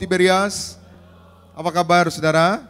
Tiberias. Apa kabar saudara?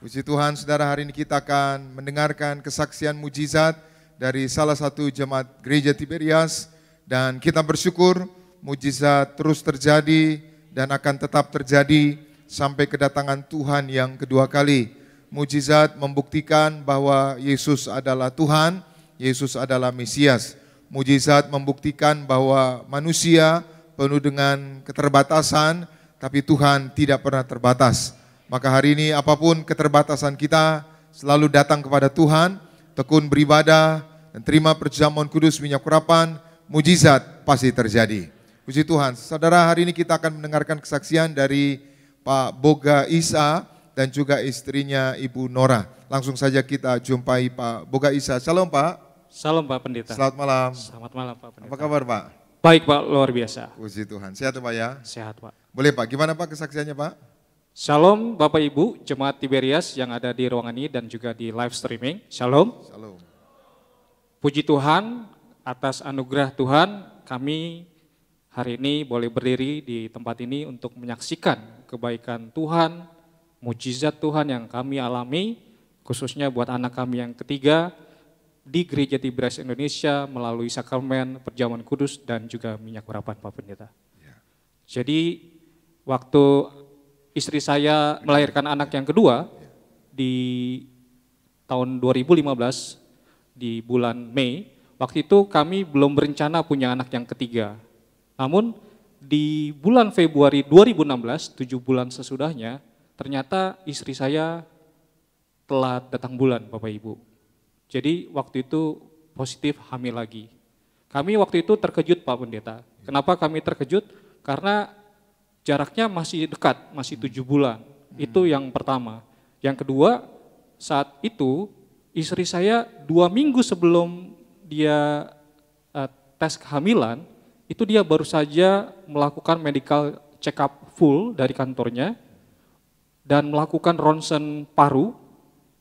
Puji Tuhan saudara, hari ini kita akan mendengarkan kesaksian mujizat dari salah satu jemaat gereja Tiberias. Dan kita bersyukur mujizat terus terjadi dan akan tetap terjadi sampai kedatangan Tuhan yang kedua kali. Mujizat membuktikan bahwa Yesus adalah Tuhan, Yesus adalah Mesias. Mujizat membuktikan bahwa manusia penuh dengan keterbatasan, tapi Tuhan tidak pernah terbatas. Maka hari ini apapun keterbatasan kita, selalu datang kepada Tuhan, tekun beribadah, dan terima perjamuan kudus minyak urapan, mujizat pasti terjadi. Puji Tuhan. Saudara, hari ini kita akan mendengarkan kesaksian dari Pak Boga Isa dan juga istrinya Ibu Nora. Langsung saja kita jumpai Pak Boga Isa. Shalom Pak. Salam Pak Pendeta. Selamat malam. Selamat malam Pak Pendeta. Apa kabar Pak? Baik Pak, luar biasa. Puji Tuhan. Sehat Pak ya? Sehat Pak. Boleh Pak, gimana Pak kesaksiannya Pak? Shalom Bapak Ibu, Jemaat Tiberias yang ada di ruangan ini dan juga di live streaming. Shalom. Shalom. Puji Tuhan, atas anugerah Tuhan kami hari ini boleh berdiri di tempat ini untuk menyaksikan kebaikan Tuhan, mujizat Tuhan yang kami alami, khususnya buat anak kami yang ketiga, di Gereja Tiberias Indonesia melalui sakramen perjamuan kudus dan juga minyak urapan Pak Pendeta. Ya. Jadi waktu istri saya melahirkan anak yang kedua di tahun 2015 di bulan Mei, waktu itu kami belum berencana punya anak yang ketiga. Namun di bulan Februari 2016, 7 bulan sesudahnya, ternyata istri saya telah datang bulan Bapak Ibu. Jadi waktu itu positif hamil lagi. Kami waktu itu terkejut Pak Pendeta. Kenapa kami terkejut? Karena jaraknya masih dekat, masih 7 bulan. Itu yang pertama. Yang kedua, saat itu istri saya 2 minggu sebelum dia tes kehamilan, itu dia baru saja melakukan medical check up full dari kantornya dan melakukan ronsen paru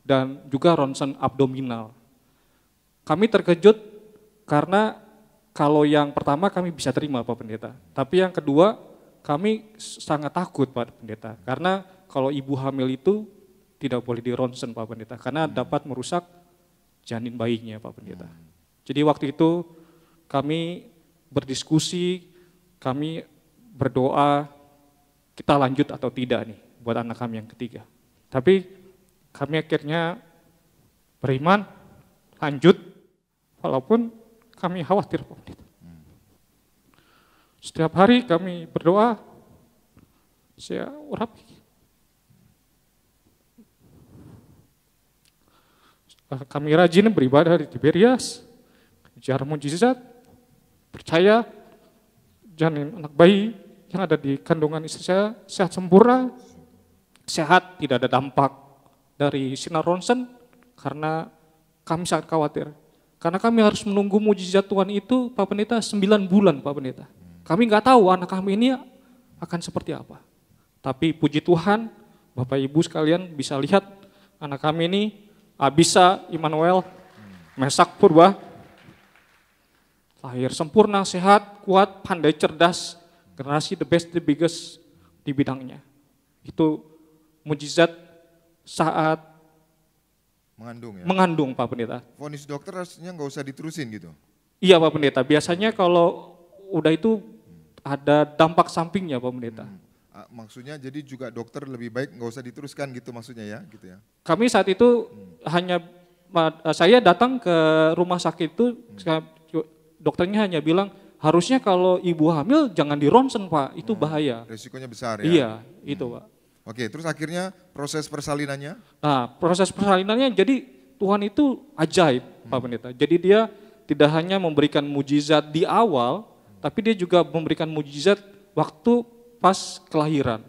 dan juga ronsen abdominal. Kami terkejut karena kalau yang pertama kami bisa terima Pak Pendeta, tapi yang kedua kami sangat takut Pak Pendeta, karena kalau ibu hamil itu tidak boleh di ronsen Pak Pendeta, karena dapat merusak janin bayinya Pak Pendeta. Jadi waktu itu kami berdiskusi, kami berdoa kita lanjut atau tidak nih buat anak kami yang ketiga. Tapi kami akhirnya beriman, lanjut, walaupun kami khawatir Pak Pendeta. Setiap hari kami berdoa, saya urapi. Kami rajin beribadah di Tiberias, kejar mujizat, percaya janin anak bayi yang ada di kandungan istri saya sehat sempurna, sehat, tidak ada dampak dari sinar ronsen, karena kami sangat khawatir. Karena kami harus menunggu mujizat Tuhan itu Pak Pendeta 9 bulan Pak Pendeta. Kami nggak tahu anak kami ini akan seperti apa. Tapi puji Tuhan, Bapak Ibu sekalian bisa lihat anak kami ini, Abisa Immanuel Mesak Purba, lahir sempurna, sehat, kuat, pandai, cerdas, generasi the best, the biggest di bidangnya. Itu mujizat saat mengandung Pak Pendeta. Vonis dokter harusnya nggak usah diterusin gitu? Iya Pak Pendeta, biasanya kalau udah itu ada dampak sampingnya Pak Pendeta. Maksudnya jadi juga dokter lebih baik nggak usah diteruskan gitu maksudnya ya? Gitu ya. Kami saat itu hanya, saya datang ke rumah sakit itu, dokternya hanya bilang, harusnya kalau ibu hamil jangan di ronsen Pak, itu bahaya. Resikonya besar ya? Iya, itu Pak. Oke, terus akhirnya proses persalinannya? Nah, proses persalinannya jadi Tuhan itu ajaib Pak Pendeta. Jadi dia tidak hanya memberikan mujizat di awal, tapi dia juga memberikan mujizat waktu pas kelahiran.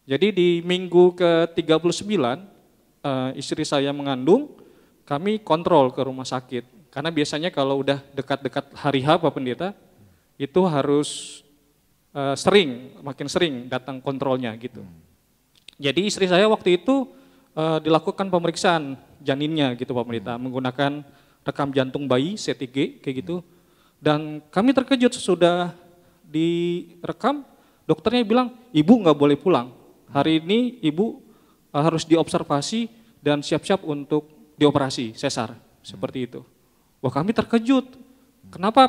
Jadi di minggu ke-39, istri saya mengandung, kami kontrol ke rumah sakit. Karena biasanya kalau udah dekat-dekat hari H Pak Pendeta, itu harus makin sering datang kontrolnya gitu. Jadi istri saya waktu itu dilakukan pemeriksaan janinnya gitu Pak Pendeta, menggunakan rekam jantung bayi CTG kayak gitu. Dan kami terkejut sesudah direkam, Dokternya bilang, ibu nggak boleh pulang. Hari ini ibu harus diobservasi dan siap-siap untuk dioperasi, sesar, seperti itu. Wah kami terkejut, kenapa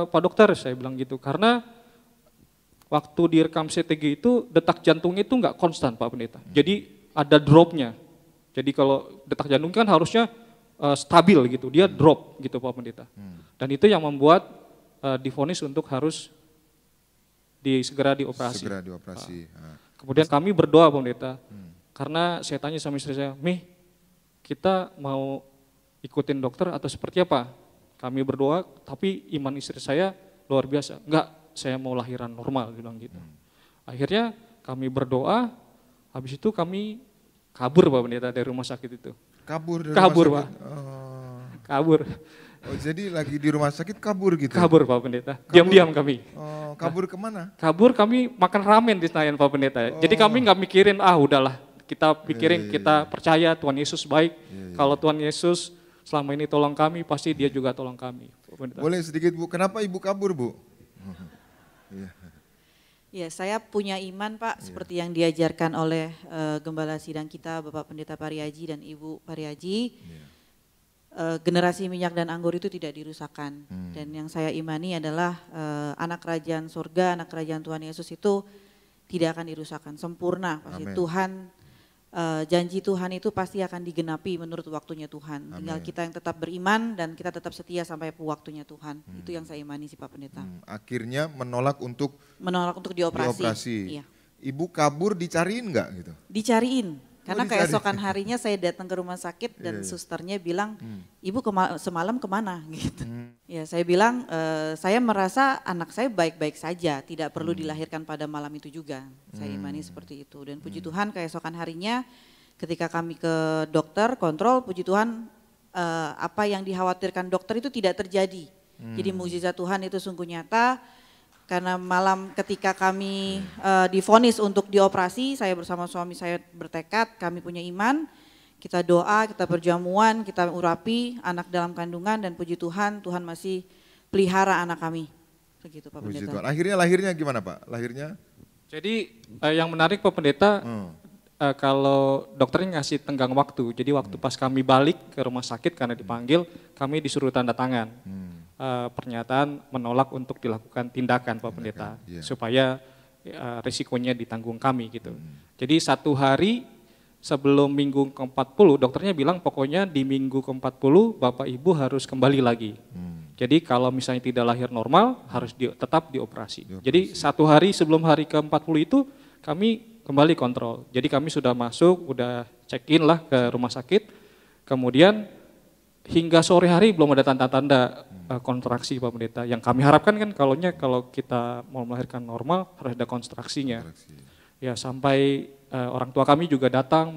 Pak Dokter, saya bilang gitu, karena waktu direkam CTG itu detak jantungnya itu nggak konstan Pak Pendeta, jadi ada dropnya. Jadi kalau detak jantung kan harusnya stabil gitu, dia drop gitu Pak Pendeta. Dan itu yang membuat divonis untuk harus segera dioperasi. Segera dioperasi. Kemudian kami berdoa Pak Pendeta, karena saya tanya sama istri saya, Mi, kita mau ikutin dokter atau seperti apa? Kami berdoa, tapi iman istri saya luar biasa. Enggak, saya mau lahiran normal, bilang gitu. Akhirnya kami berdoa, habis itu kami kabur Pak Pendeta dari rumah sakit itu. Kabur dari Kabur rumah Pak, sakit? Oh. kabur. Oh, jadi lagi di rumah sakit kabur gitu? Kabur Pak Pendeta, diam-diam kami. Oh, kabur kemana? Kabur kami makan ramen di Senayan Pak Pendeta. Jadi kami nggak mikirin, udahlah, kita pikirin, kita percaya Tuhan Yesus baik. Kalau Tuhan Yesus selama ini tolong kami, pasti dia juga tolong kami. Boleh sedikit Bu, kenapa Ibu kabur Bu? Ya, saya punya iman Pak, seperti yang diajarkan oleh Gembala Sidang kita, Bapak Pendeta Pariaji dan Ibu Pariaji. Generasi minyak dan anggur itu tidak dirusakkan. Dan yang saya imani adalah anak kerajaan surga, anak kerajaan Tuhan Yesus itu tidak akan dirusakkan, sempurna. Pasti Tuhan, janji Tuhan itu pasti akan digenapi menurut waktunya Tuhan. Tinggal kita yang tetap beriman dan kita tetap setia sampai waktunya Tuhan. Itu yang saya imani sih Pak Pendeta. Akhirnya menolak untuk dioperasi. Iya. Ibu kabur dicariin nggak gitu? Dicariin, karena keesokan harinya saya datang ke rumah sakit dan susternya bilang, ibu semalam kemana gitu. Ya saya bilang, saya merasa anak saya baik-baik saja, tidak perlu dilahirkan pada malam itu juga. Saya imani seperti itu dan puji Tuhan keesokan harinya ketika kami ke dokter kontrol, puji Tuhan apa yang dikhawatirkan dokter itu tidak terjadi. Jadi mukjizat Tuhan itu sungguh nyata. Karena malam ketika kami divonis untuk dioperasi, saya bersama suami saya bertekad, kami punya iman, kita doa, kita perjamuan, kita urapi anak dalam kandungan dan puji Tuhan, Tuhan masih pelihara anak kami. Begitu Pak Pendeta. Akhirnya lahirnya gimana Pak? Lahirnya? Jadi yang menarik Pak Pendeta, kalau dokternya ngasih tenggang waktu, jadi waktu pas kami balik ke rumah sakit karena dipanggil, kami disuruh tanda tangan. Pernyataan menolak untuk dilakukan tindakan Pak Pendeta, supaya risikonya ditanggung kami gitu. Jadi 1 hari sebelum minggu ke-40 dokternya bilang pokoknya di minggu ke-40 Bapak Ibu harus kembali lagi. Jadi kalau misalnya tidak lahir normal harus tetap dioperasi. Jadi 1 hari sebelum hari ke-40 itu kami kembali kontrol. Jadi kami sudah masuk, udah check in lah ke rumah sakit, kemudian hingga sore hari belum ada tanda-tanda kontraksi Pak Pendeta. Yang kami harapkan kan kalau kita mau melahirkan normal harus ada kontraksinya. Ya sampai orang tua kami juga datang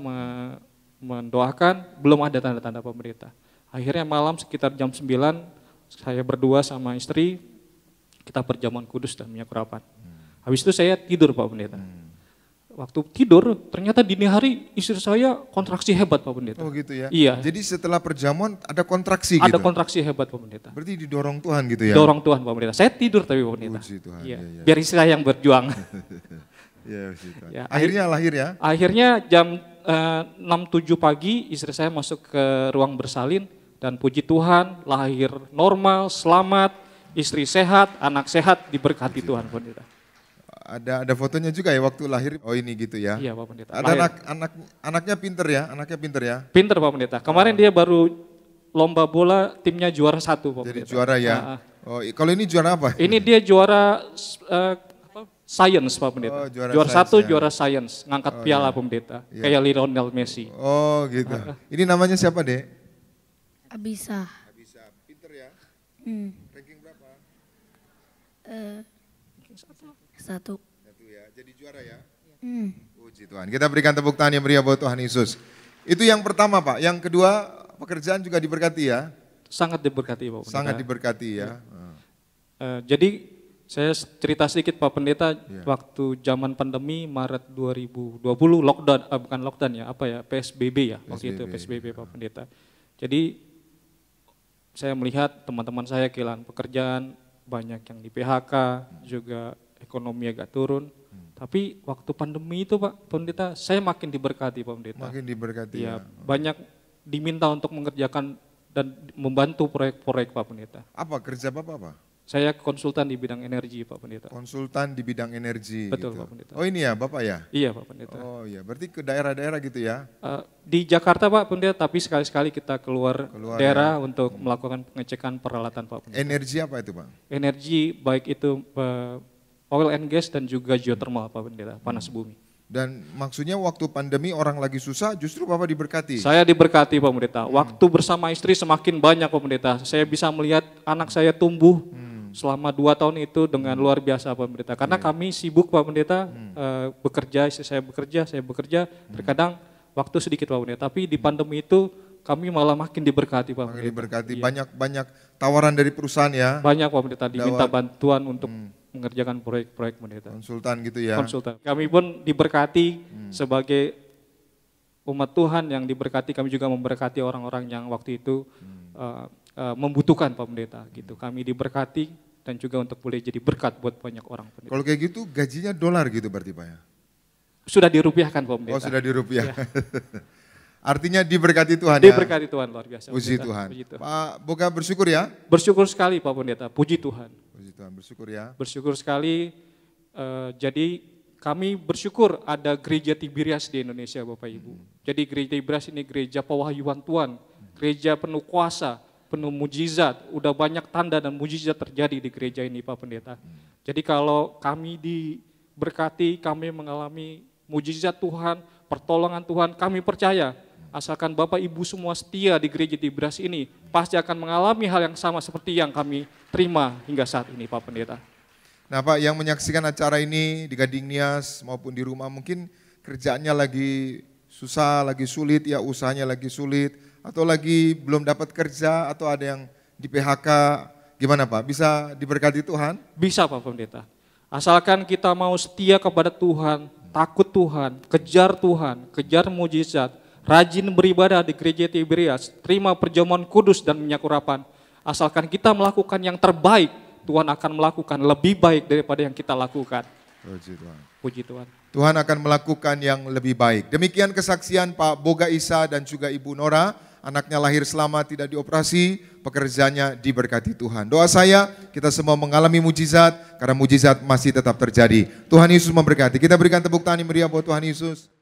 mendoakan, belum ada tanda-tanda Pak Pendeta. Akhirnya malam sekitar jam 9 saya berdua sama istri, kita perjamuan kudus dan minyak urapan. Habis itu saya tidur Pak Pendeta. Waktu tidur ternyata dini hari istri saya kontraksi hebat Pak Pendeta. Oh gitu ya? Iya. Jadi setelah perjamuan ada kontraksi gitu? Ada kontraksi hebat Pak Pendeta. Berarti didorong Tuhan gitu ya? Dorong Tuhan Pak Pendeta. Saya tidur tapi Pak Pendeta. Puji Tuhan. Iya. Ya. Biar istri saya yang berjuang. Ya, puji Tuhan. Ya, akhirnya lahir ya? Akhirnya jam 6-7 pagi istri saya masuk ke ruang bersalin dan puji Tuhan lahir normal, selamat, istri sehat, anak sehat, diberkati Tuhan Pak Pendeta. Ada fotonya juga ya waktu lahir. Oh ini gitu ya. Iya Pak Pendeta. Ada anaknya pinter ya, Pinter Pak Pendeta. Kemarin dia baru lomba bola timnya juara 1 Pak Pendeta. Jadi juara ya. Oh kalau ini juara apa? Ini dia juara science Pak Pendeta. Oh, juara 1 ya. juara science, ngangkat piala Pak Pendeta. Iya. Kayak Lionel Messi. Oh gitu. Ini namanya siapa Dek? Abisa. Pinter ya. Ranking berapa? 1. Ya. Jadi juara ya. Puji Tuhan. Kita berikan tepuk tangan yang meriah buat Tuhan Yesus. Itu yang pertama Pak. Yang kedua pekerjaan juga diberkati ya. Sangat diberkati Pak Pendeta. Sangat diberkati ya. Jadi saya cerita sedikit Pak Pendeta, waktu zaman pandemi Maret 2020 lockdown, bukan lockdown ya, PSBB ya, waktu itu PSBB Pak Pendeta. Jadi saya melihat teman-teman saya kehilangan pekerjaan, banyak yang di PHK, juga ekonomi agak turun. Tapi waktu pandemi itu Pak Pendeta, saya makin diberkati Pak Pendeta. Makin diberkati Ya, ya. banyak diminta untuk mengerjakan dan membantu proyek-proyek Pak Pendeta. Apa kerja Bapak apa? Saya konsultan di bidang energi Pak Pendeta. Konsultan di bidang energi. Betul, gitu. Pak Pendeta. Oh ini ya Bapak ya? Iya Pak Pendeta. Oh iya, berarti ke daerah-daerah gitu ya? Di Jakarta Pak Pendeta, tapi sekali-sekali kita keluar daerah untuk melakukan pengecekan peralatan Pak Pendeta. Energi apa itu Pak? Energi baik itu oil and gas dan juga geothermal Pak Pendeta, panas bumi. Dan maksudnya waktu pandemi orang lagi susah justru Bapak diberkati? Saya diberkati Pak Pendeta, waktu bersama istri semakin banyak Pak Pendeta, saya bisa melihat anak saya tumbuh selama 2 tahun itu dengan luar biasa Pak Pendeta. Karena kami sibuk Pak Pendeta, bekerja, istri saya bekerja, terkadang waktu sedikit Pak Pendeta, tapi di pandemi itu kami malah makin diberkati Pak Makin Pendeta. diberkati, Iya. banyak tawaran dari perusahaan ya? Banyak Pak Pendeta diminta bantuan untuk mengerjakan proyek-proyek Pendeta. Konsultan gitu ya? Konsultan. Kami pun diberkati sebagai umat Tuhan yang diberkati, kami juga memberkati orang-orang yang waktu itu membutuhkan Pak Pendeta gitu. Kami diberkati dan juga untuk boleh jadi berkat buat banyak orang Pendeta. Kalau kayak gitu gajinya dolar gitu berarti Pak ya? Sudah dirupiahkan Pak Pendeta. Oh sudah dirupiah. Artinya diberkati Tuhan ya? Diberkati Tuhan luar biasa. Puji Pendeta. Tuhan. Puji Tuhan. Pak Boga bersyukur ya? Bersyukur sekali Pak Pendeta, puji Tuhan. Puji Tuhan, bersyukur ya. Bersyukur sekali, jadi kami bersyukur ada gereja Tiberias di Indonesia Bapak Ibu. Jadi gereja Tiberias ini gereja pewahyuan Tuhan, gereja penuh kuasa, penuh mujizat, udah banyak tanda dan mujizat terjadi di gereja ini Pak Pendeta. Jadi kalau kami diberkati, kami mengalami mujizat Tuhan, pertolongan Tuhan, kami percaya asalkan Bapak Ibu semua setia di gereja Tiberias ini, pasti akan mengalami hal yang sama seperti yang kami terima hingga saat ini Pak Pendeta. Nah Pak, yang menyaksikan acara ini di Gading Nias maupun di rumah mungkin kerjaannya lagi susah, lagi sulit ya, usahanya lagi sulit, atau lagi belum dapat kerja, atau ada yang di PHK, gimana Pak? Bisa diberkati Tuhan? Bisa Pak Pendeta, asalkan kita mau setia kepada Tuhan, takut Tuhan, kejar mujizat, rajin beribadah di gereja Tiberias, terima perjamuan kudus dan minyak urapan. Asalkan kita melakukan yang terbaik, Tuhan akan melakukan lebih baik daripada yang kita lakukan. Puji Tuhan. Puji Tuhan. Tuhan akan melakukan yang lebih baik. Demikian kesaksian Pak Boga Isa dan juga Ibu Nora. Anaknya lahir selamat, tidak dioperasi, pekerjaannya diberkati Tuhan. Doa saya, kita semua mengalami mujizat, karena mujizat masih tetap terjadi. Tuhan Yesus memberkati. Kita berikan tepuk tangan yang meriah buat Tuhan Yesus.